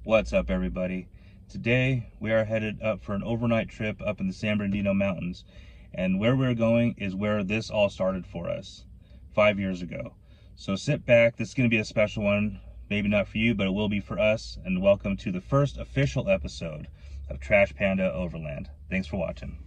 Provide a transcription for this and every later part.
What's up, everybody? Today we are headed up for an overnight trip up in the San Bernardino Mountains, and where we're going is where this all started for us 5 years ago. So sit back, this is going to be a special one, maybe not for you, but it will be for us, and welcome to the first official episode of Trash Panda Overland. Thanks for watching.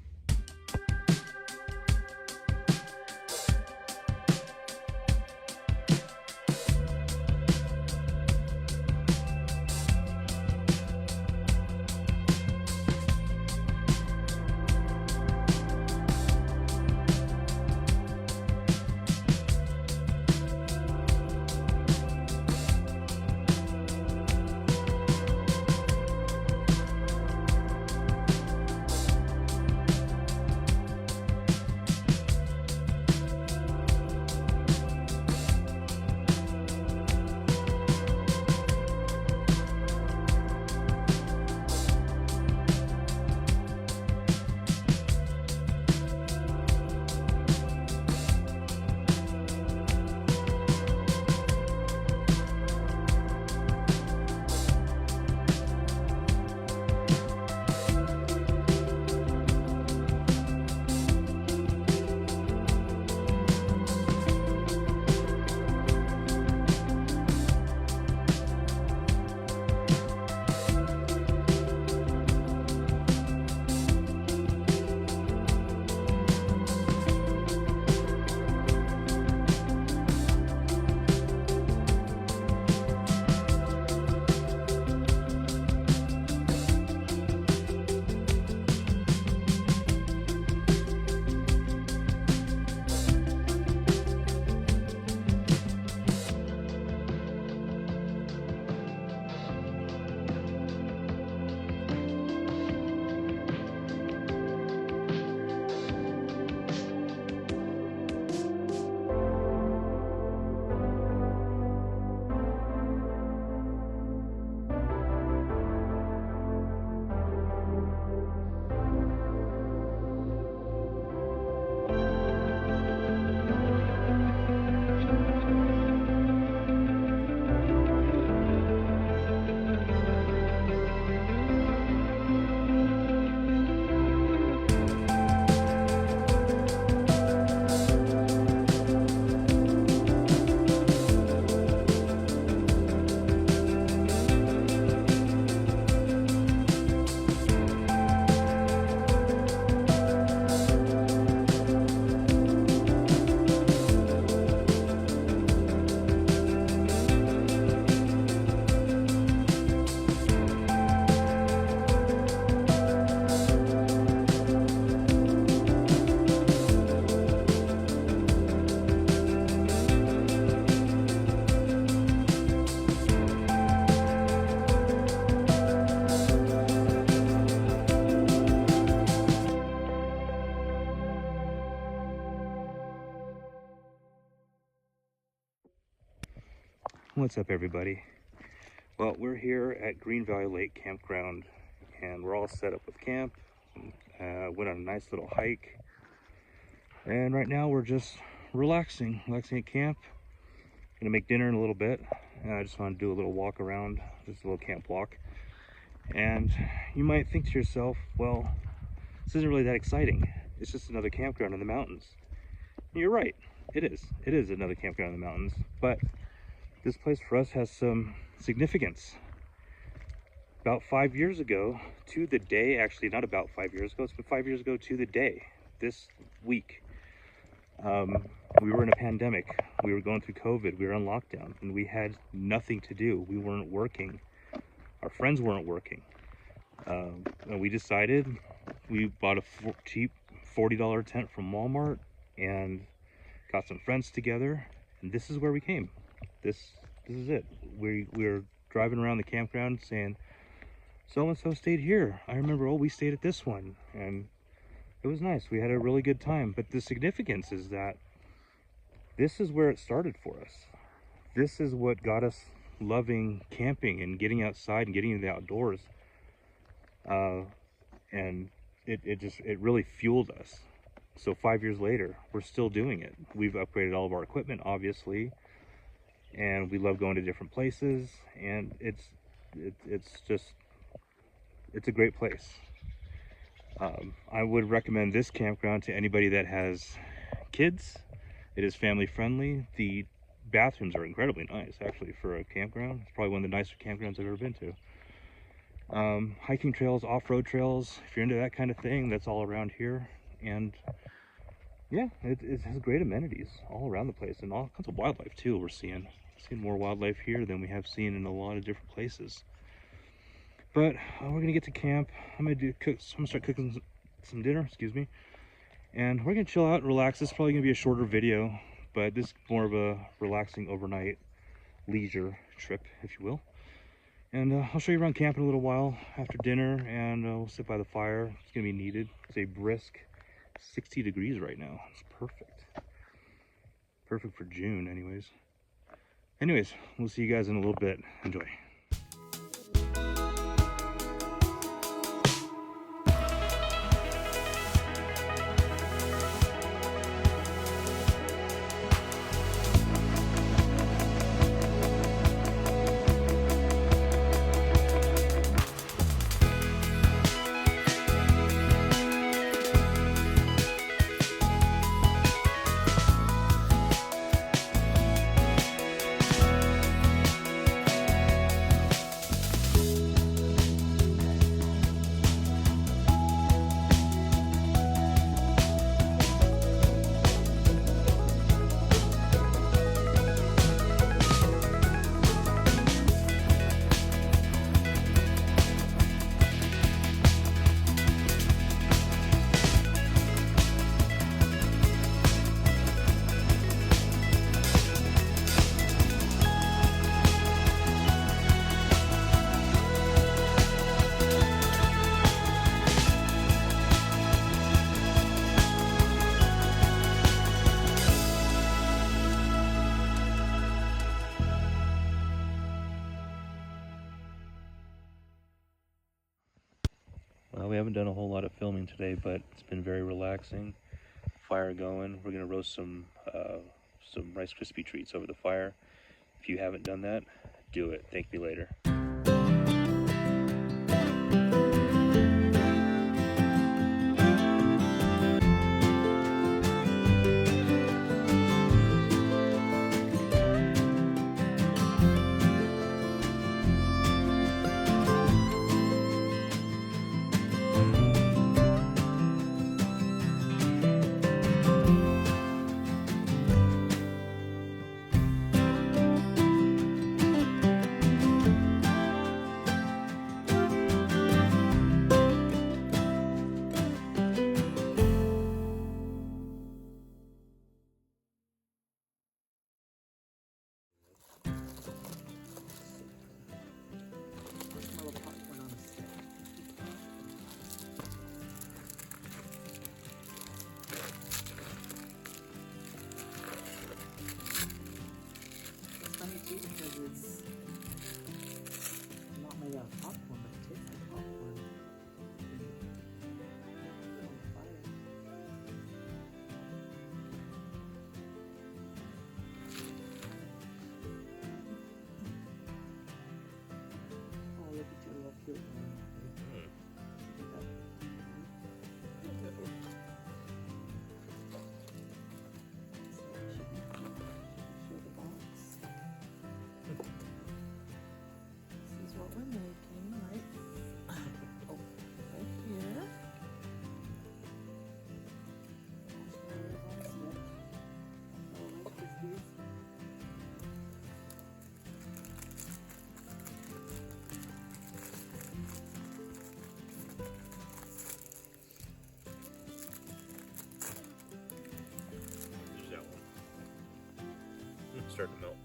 What's up, everybody? Well, we're here at Green Valley Lake Campground, and we're all set up with camp. Went on a nice little hike, and right now we're just relaxing at camp. Gonna make dinner in a little bit, and I just want to do a little walk around, just a little camp walk. And you might think to yourself, well, this isn't really that exciting. It's just another campground in the mountains. And you're right, it is another campground in the mountains, but this place for us has some significance. About 5 years ago to the day, actually not about 5 years ago, it's been 5 years ago to the day, this week, we were in a pandemic. We were going through COVID, we were on lockdown, and we had nothing to do. We weren't working. Our friends weren't working. And we decided, we bought a cheap $40 tent from Walmart and got some friends together, and this is where we came. This is it. We're driving around the campground saying, so-and-so stayed here. I remember, we stayed at this one, and it was nice. We had a really good time. But the significance is that this is where it started for us. This is what got us loving camping and getting outside and getting into the outdoors. And it really fueled us. So 5 years later, we're still doing it. We've upgraded all of our equipment, obviously, and we love going to different places, and it's a great place. I would recommend this campground to anybody that has kids. It is family friendly. The bathrooms are incredibly nice, actually, for a campground. It's probably one of the nicer campgrounds I've ever been to. Hiking trails, off-road trails, if you're into that kind of thing, that's all around here. And yeah, it has great amenities all around the place, and all kinds of wildlife too. We're seeing more wildlife here than we have seen in a lot of different places. But we're gonna get to camp. I'm gonna start cooking some dinner, excuse me, and we're gonna chill out and relax. This is probably gonna be a shorter video, but this is more of a relaxing overnight leisure trip, if you will. And I'll show you around camp in a little while after dinner, and we'll sit by the fire. It's gonna be needed. It's a brisk 60 degrees right now. It's perfect. Perfect for June, anyways. We'll see you guys in a little bit. Enjoy. Well, we haven't done a whole lot of filming today, but it's been very relaxing. Fire going. We're gonna roast some Rice Krispie treats over the fire. If you haven't done that, do it. Thank me later. Starting to melt.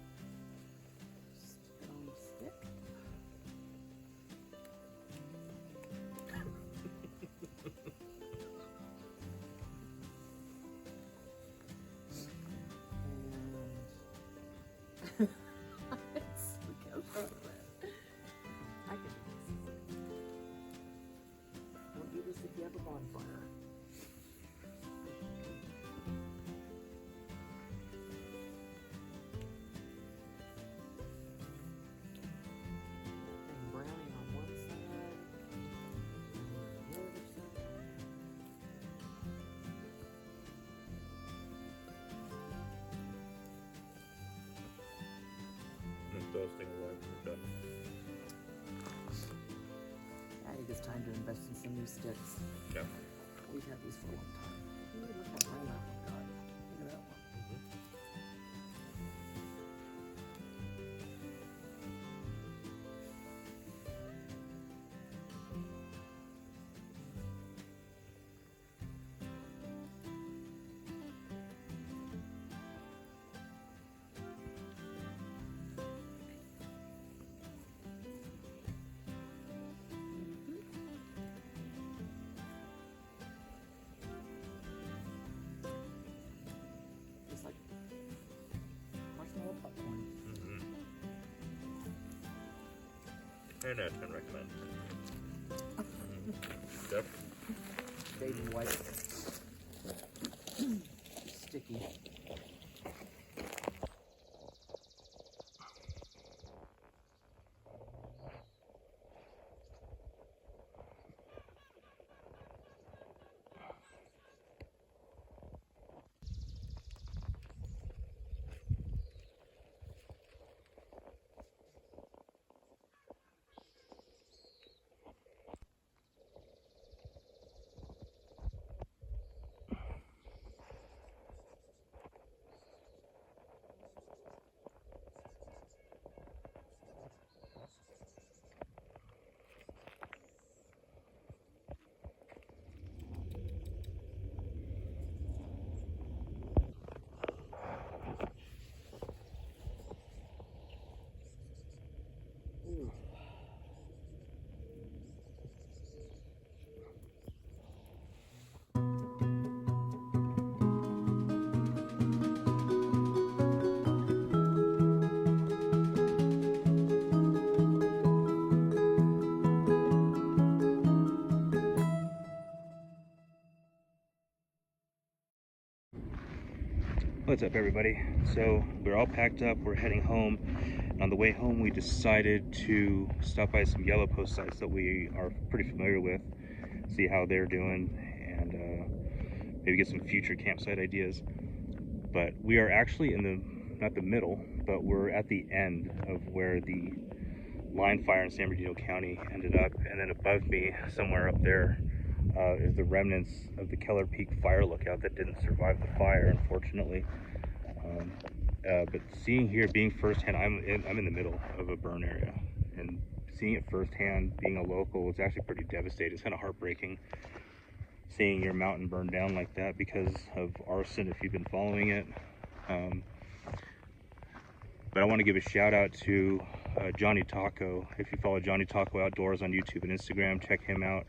Don't do this if you have a bonfire. roasting away. Okay. I think it's time to invest in some new sticks. Okay. We've had these for a long time. Ooh, look how brown that one got. Look at that one. Just like marshmallow popcorn. 10 out of 10 recommend. Yep. Baby white. Sticky. Ooh. What's up, everybody? So we're all packed up, we're heading home. And on the way home, we decided to stop by some yellow post sites that we are pretty familiar with, see how they're doing, and maybe get some future campsite ideas. But we are actually in the, not the middle, but we're at the end of where the line fire in San Bernardino County ended up. And then above me, somewhere up there, is the remnants of the Keller Peak fire lookout that didn't survive the fire, unfortunately. But seeing here, being firsthand, I'm in the middle of a burn area, and seeing it firsthand, being a local, it's actually pretty devastating. It's kind of heartbreaking seeing your mountain burn down like that because of arson, if you've been following it. But I want to give a shout out to Johnny Taco. If you follow Johnny Taco Outdoors on YouTube and Instagram, check him out.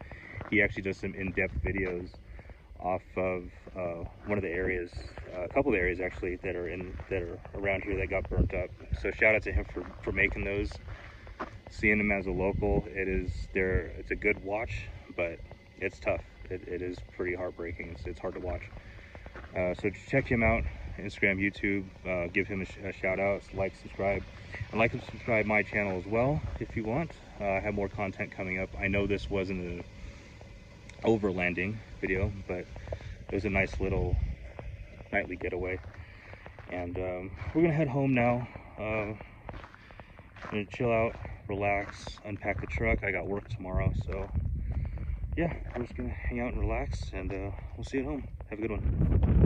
He actually does some in-depth videos off of one of the areas, a couple of the areas actually that are around here that got burnt up. So shout out to him for making those. Seeing them as a local, it's a good watch, but it's tough. It is pretty heartbreaking. It's hard to watch. So check him out, Instagram, YouTube. Give him a shout out, like, subscribe, and like and subscribe my channel as well if you want. I have more content coming up. I know this wasn't an overlanding video, but it was a nice little nightly getaway. And we're gonna head home now. I'm gonna chill out, relax, unpack the truck. I got work tomorrow, so yeah, we're just gonna hang out and relax, and we'll see you at home. Have a good one.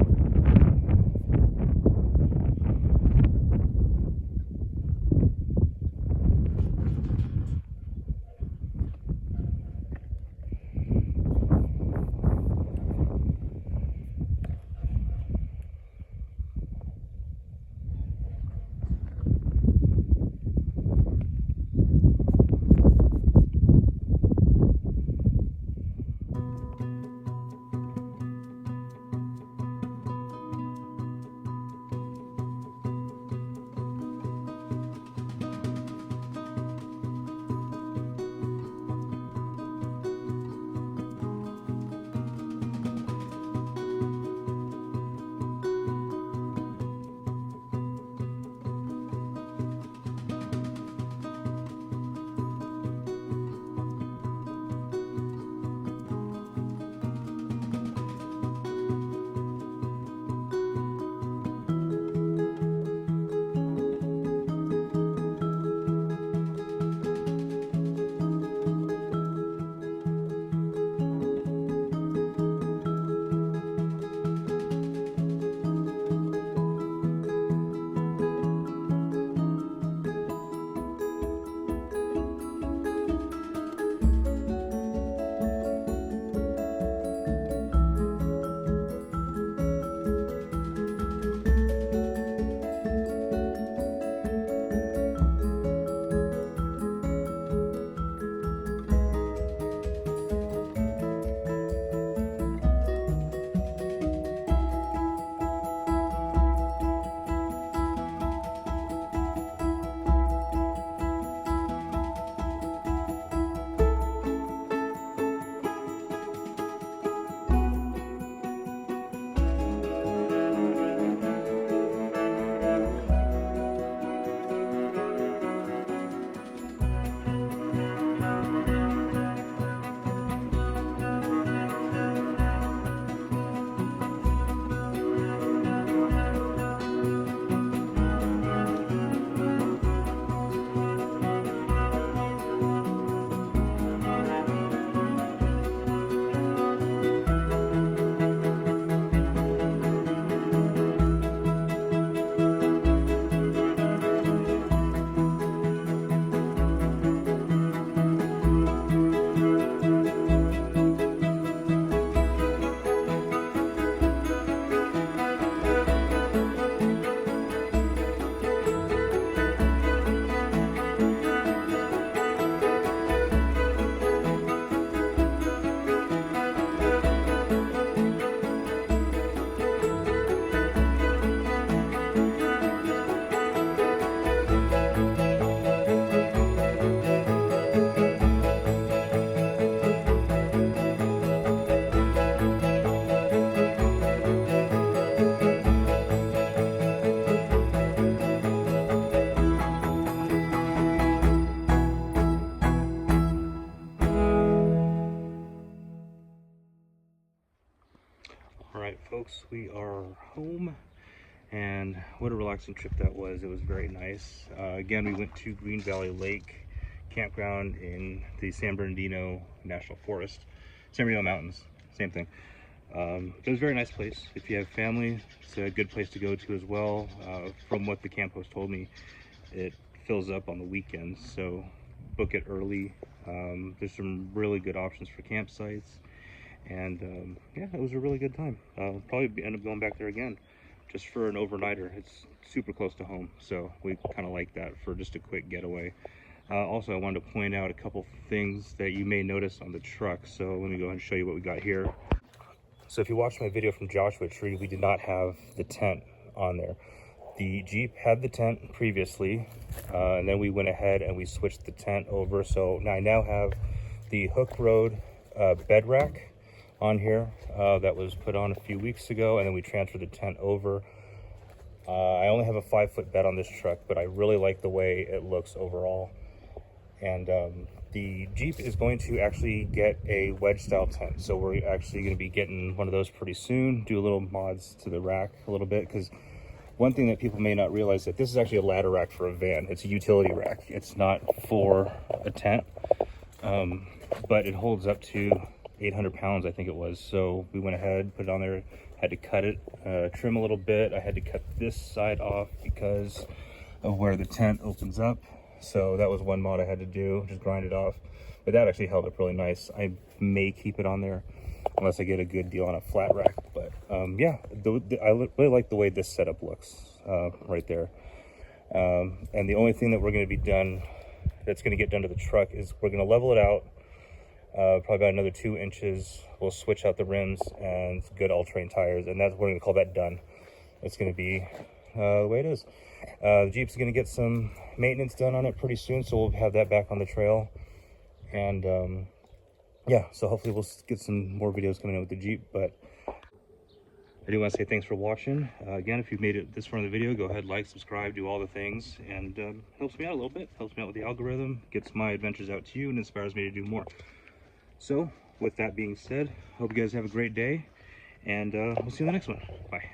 folks, we are home, and what a relaxing trip that was. It was very nice. Again, we went to Green Valley Lake Campground in the San Bernardino National Forest. San Bernardino Mountains, same thing. It was a very nice place. If you have family, it's a good place to go to as well. From what the camp host told me, it fills up on the weekends, so book it early. There's some really good options for campsites, and yeah, it was a really good time. Probably end up going back there again just for an overnighter. It's super close to home, so we kind of like that for just a quick getaway. Also, I wanted to point out a couple things that you may notice on the truck, so let me go ahead and show you what we got here. So if you watched my video from Joshua Tree, we did not have the tent on there. The Jeep had the tent previously, and then we went ahead and we switched the tent over. So now I now have the Hook Road bed rack on here that was put on a few weeks ago, and then we transferred the tent over. I only have a 5-foot bed on this truck, but I really like the way it looks overall. And the Jeep is going to actually get a wedge style tent, so we're actually going to be getting one of those pretty soon. Do a little mods to the rack a little bit, because one thing that people may not realize, that this is actually a ladder rack for a van. It's a utility rack. It's not for a tent, but it holds up to 800 pounds, I think it was. So we went ahead, put it on there, had to cut it, trim a little bit. I had to cut this side off because of where the tent opens up. So that was one mod I had to do, just grind it off. But that actually held up really nice. I may keep it on there unless I get a good deal on a flat rack. But yeah, I really like the way this setup looks right there. And the only thing that we're going to be done, that's going to get done to the truck, is we're going to level it out probably about another 2 inches. We'll switch out the rims and good all-terrain tires, and that's, we're going to call that done. It's going to be the way it is. The Jeep's going to get some maintenance done on it pretty soon, so we'll have that back on the trail. And yeah, so hopefully we'll get some more videos coming in with the Jeep. But I do want to say thanks for watching. Again, if you've made it this far in the video, go ahead, like, subscribe, do all the things, and helps me out a little bit. Helps me out with the algorithm, gets my adventures out to you, and inspires me to do more. So with that being said, hope you guys have a great day, and we'll see you in the next one. Bye.